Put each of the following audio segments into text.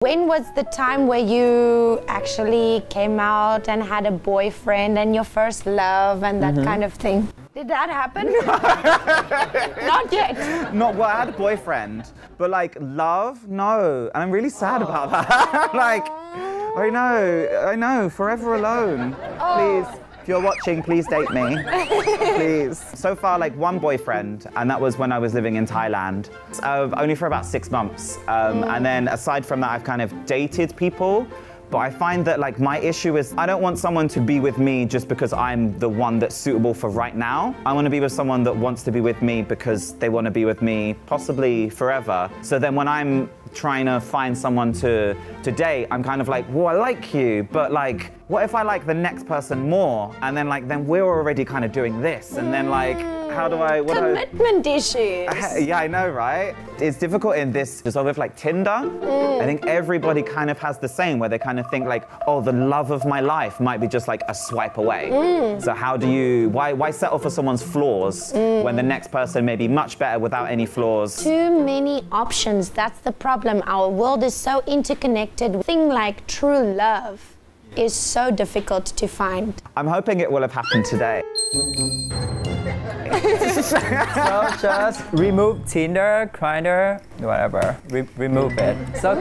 When was the time where you actually came out and had a boyfriend and your first love and that kind of thing? Did that happen? Not yet. Not well, I had a boyfriend, but like love, no. And I'm really sad about that. Like, I know, forever alone. Please, if you're watching, please date me. Please. So far, like one boyfriend, and that was when I was living in Thailand. Only for about 6 months. And then aside from that, I've kind of dated people. But I find that like my issue is I don't want someone to be with me just because I'm the one that's suitable for right now. I want to be with someone that wants to be with me because they want to be with me possibly forever. So then when I'm trying to find someone to date, I'm kind of like, well, I like you, but like, what if I like the next person more? And then like, then we're already kind of doing this. And then like, how do I... Commitment issues. Yeah, I know, right? It's difficult in this, so with like Tinder, I think everybody kind of has the same, where they kind of think like, oh, the love of my life might be just like a swipe away. So how do you, why settle for someone's flaws when the next person may be much better without any flaws? Too many options, that's the problem. Our world is so interconnected. Thing like true love is so difficult to find. I'm hoping it will have happened today. So just remove Tinder, Grindr, whatever. Remove it. So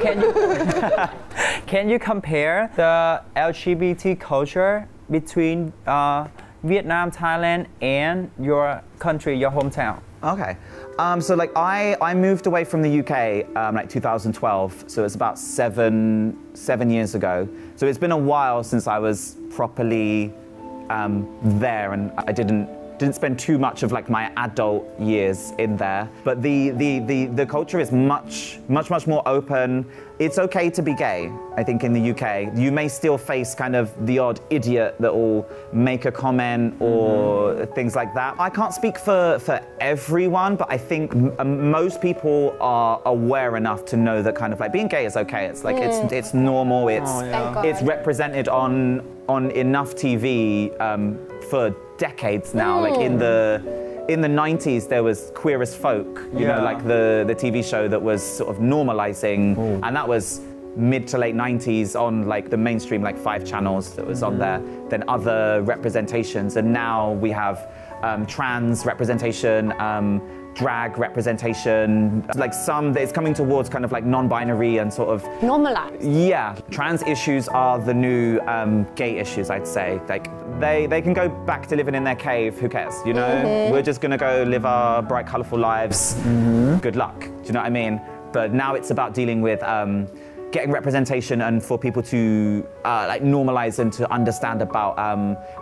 can you compare the LGBT culture between Vietnam, Thailand, and your country, your hometown? Okay. So like I moved away from the UK like 2012, so it's about seven years ago. So it's been a while since I was properly there, and I didn't spend too much of like my adult years in there. But the culture is much more open. It's okay to be gay, I think, in the UK. You may still face kind of the odd idiot that will make a comment or things like that. I can't speak for everyone, but I think most people are aware enough to know that kind of like being gay is okay. It's like it's normal. It's represented on enough TV for decades now. Like in the 90s, there was Queer as Folk, you know, like the TV show that was sort of normalizing, and that was mid to late 90s on like the mainstream, like 5 channels that was on there. Then other representations, and now we have trans representation, drag representation, like it's coming towards kind of like non-binary and sort of normalized. Yeah, trans issues are the new gay issues, I'd say. Like they can go back to living in their cave, who cares, you know? We're just gonna go live our bright, colorful lives. Good luck, do you know what I mean? But now it's about dealing with getting representation and for people to like normalize and to understand about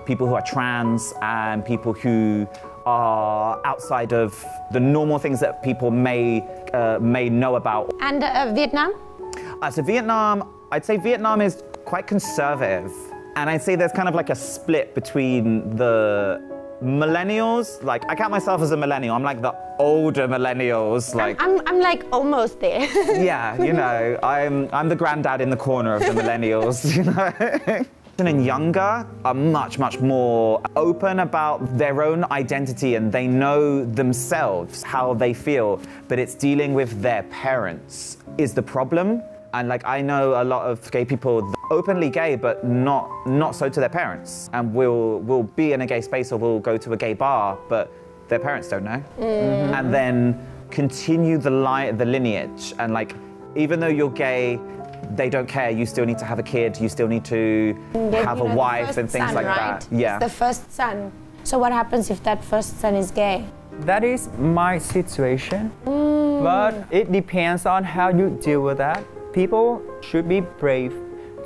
people who are trans and people who are outside of the normal things that people may know about. And Vietnam? So Vietnam, I'd say Vietnam is quite conservative. And I'd say there's kind of like a split between the millennials. Like, I count myself as a millennial. I'm like the older millennials. Like I'm like almost there. Yeah, you know, I'm the granddad in the corner of the millennials, you know? And younger are much more open about their own identity, and they know themselves how they feel, but it's dealing with their parents is the problem. And like, I know a lot of gay people openly gay, but not so to their parents, and will be in a gay space or will go to a gay bar, but their parents don't know. And then continue the lineage, and like, even though you're gay, they don't care. You still need to have a kid. You still need to have a wife and things like that. Yeah. It's the first son. So what happens if that first son is gay? That is my situation, but it depends on how you deal with that. People should be brave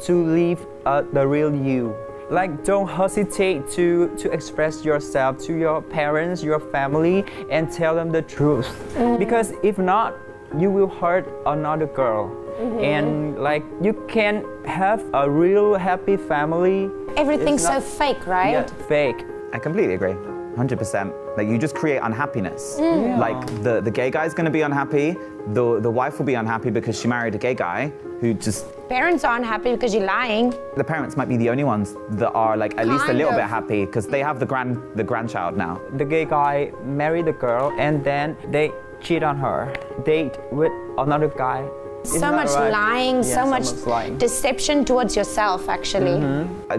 to live the real you. Like, don't hesitate to express yourself to your parents, your family, and tell them the truth. Because if not, you will hurt another girl. And like, you can have a real happy family. Everything's so fake, right? Yeah, fake. I completely agree, 100%. Like, you just create unhappiness. Like, the gay guy's gonna be unhappy, the wife will be unhappy because she married a gay guy who just... Parents are unhappy because you're lying. The parents might be the only ones that are like at least a little bit happy because they have the grandchild now. The gay guy married the girl and then they cheat on her, date with another guy, So much lying, Yeah, so much lying. deception towards yourself, actually.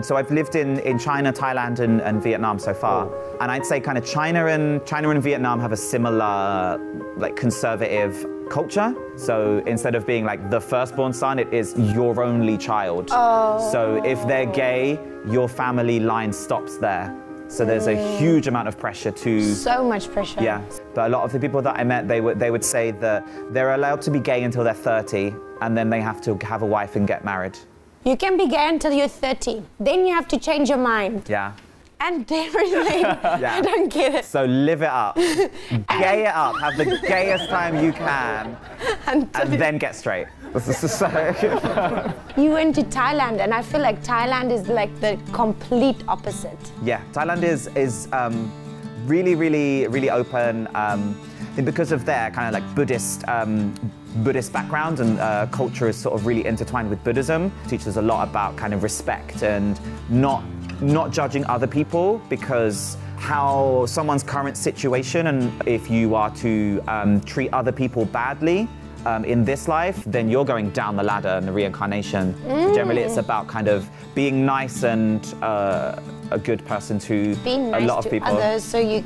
So I've lived in China, Thailand, and Vietnam so far, and I'd say kind of China and Vietnam have a similar, like, conservative culture. So instead of being like the firstborn son, it is your only child. So if they're gay, your family line stops there. So there's a huge amount of pressure to... So much pressure. Yeah, but a lot of the people that I met, they would say that they're allowed to be gay until they're 30, and then they have to have a wife and get married. You can be gay until you're 30. Then you have to change your mind. Yeah. And everything. Yeah. I don't get it. So live it up. Gay it up. Have the gayest time you can. And then get straight. You went to Thailand, and I feel like Thailand is like the complete opposite. Yeah, Thailand is really, really, really open. Because of their kind of like Buddhist background, and culture is sort of really intertwined with Buddhism. It teaches a lot about kind of respect and not judging other people, because how someone's current situation, and if you are to treat other people badly in this life, then you're going down the ladder in the reincarnation. Generally, it's about kind of being nice and a good person to nice a lot of people. Others, so you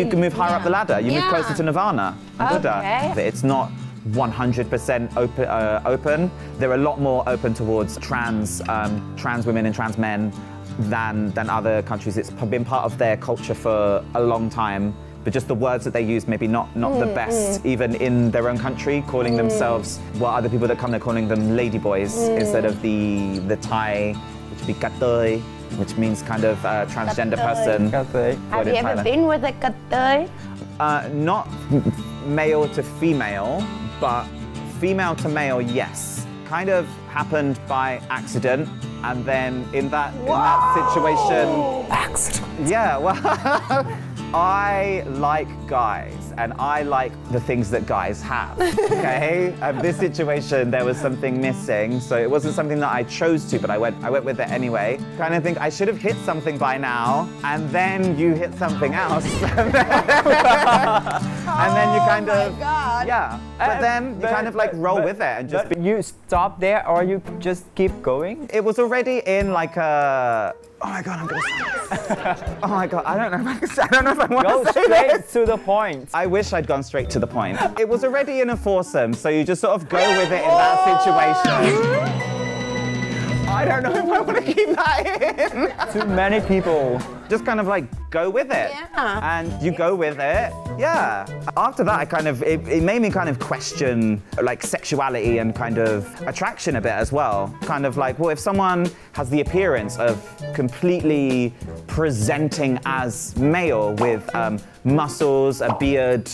can move higher up the ladder. You move closer to Nirvana and Buddha. It's not 100% open. They're a lot more open towards trans women and trans men than other countries. It's been part of their culture for a long time, but just the words that they use maybe not the best, even in their own country, calling themselves, well, other people that come, they're calling them ladyboys instead of the Thai, which would be katoi, which means kind of transgender person. Have you ever been with a katoi? Not male to female, but female to male, yes. Kind of happened by accident, and then in that situation... Accident. Yeah, well, I like guys, and I like the things that guys have, okay? This situation, there was something missing, so it wasn't something that I chose to, but I went with it anyway. Kind of think I should have hit something by now, and then you hit something else. And then you kind of... God. Yeah, but then you kind of like roll with it and just... You stop there, or you just keep going? It was already in like a... Oh my God, I'm gonna say this. Oh my God, I don't know if I want to say this. Go straight to the point. I wish I'd gone straight to the point. It was already in a foursome, so you just sort of go with it in that situation. I don't know if I want to keep that in. Too many people. Just kind of like go with it. Yeah. And you go with it. Yeah. After that, it made me kind of question like sexuality and kind of attraction a bit as well. Kind of like, well, if someone has the appearance of completely presenting as male with muscles, a beard,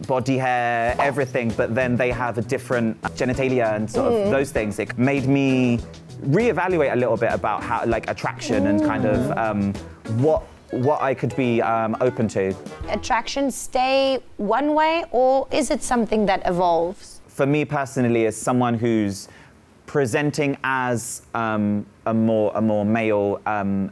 body hair, everything, but then they have a different genitalia and sort of those things, it made me reevaluate a little bit about how, like, attraction and kind of what I could be open to. Attraction stay one way, or is it something that evolves? For me personally, as someone who's presenting as a more male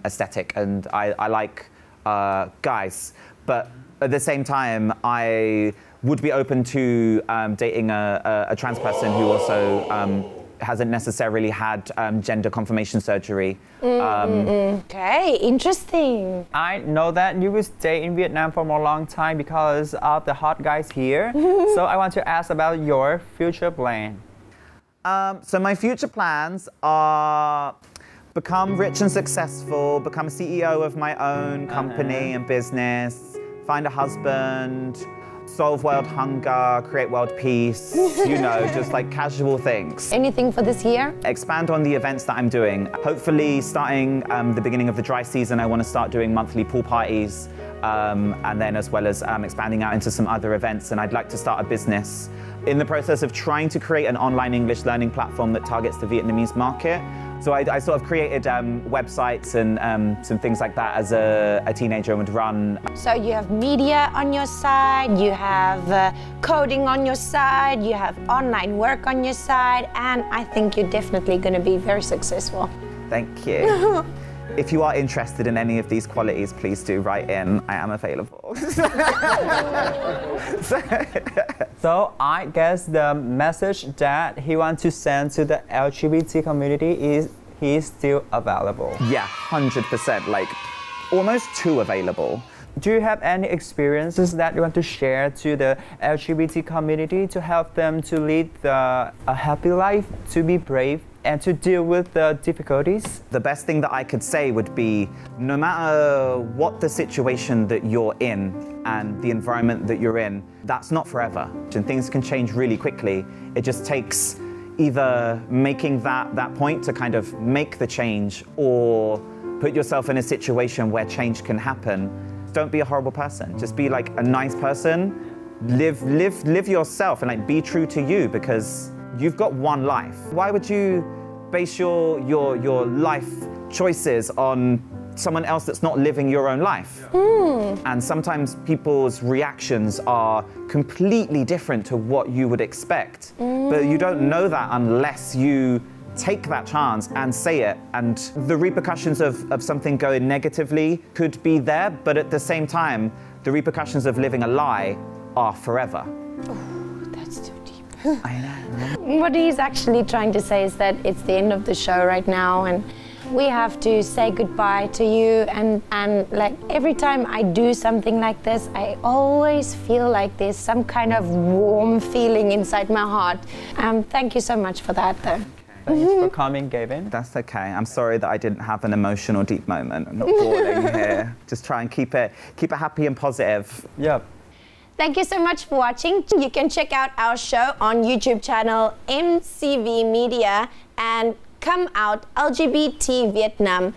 aesthetic, and I like guys, but at the same time, I would be open to dating a trans person who also hasn't necessarily had gender confirmation surgery. Okay, interesting. I know that you will stay in Vietnam for a long time because of the hot guys here. So I want to ask about your future plan. So my future plans are become rich and successful, become CEO of my own company and business, find a husband, solve world hunger, create world peace, you know, just like casual things. Anything for this year? Expand on the events that I'm doing. Hopefully starting the beginning of the dry season, I want to start doing monthly pool parties, and then as well as expanding out into some other events, and I'd like to start a business. In the process of trying to create an online English learning platform that targets the Vietnamese market. So I sort of created websites and some things like that as a teenager and would run. So you have media on your side, you have coding on your side, you have online work on your side, and I think you're definitely going to be very successful. Thank you. if you are interested in any of these qualities, please do write in. I am available. So I guess the message that he wants to send to the LGBT community is he is still available. Yeah, 100%, like almost too available. Do you have any experiences that you want to share to the LGBT community to help them to lead a happy life, to be brave, and to deal with the difficulties? The best thing that I could say would be, no matter what the situation that you're in and the environment that you're in, that's not forever. And things can change really quickly. It just takes either making that point to kind of make the change, or put yourself in a situation where change can happen. Don't be a horrible person. Just be like a nice person. Live yourself and like be true to you, because you've got one life. Why would you base your life choices on someone else that's not living your own life? And sometimes people's reactions are completely different to what you would expect. But you don't know that unless you take that chance and say it. And the repercussions of something going negatively could be there, but at the same time, the repercussions of living a lie are forever. Oh, that's too deep. I know. What he's actually trying to say is that it's the end of the show right now, and we have to say goodbye to you. And like every time I do something like this, I always feel like there's some kind of warm feeling inside my heart. Thank you so much for that, though. Thanks for coming, Gavin. That's okay. I'm sorry that I didn't have an emotional deep moment. I'm not bawling here. Just try and keep it happy and positive. Yep. Thank you so much for watching. You can check out our show on YouTube channel MCV Media and Come Out LGBT Vietnam.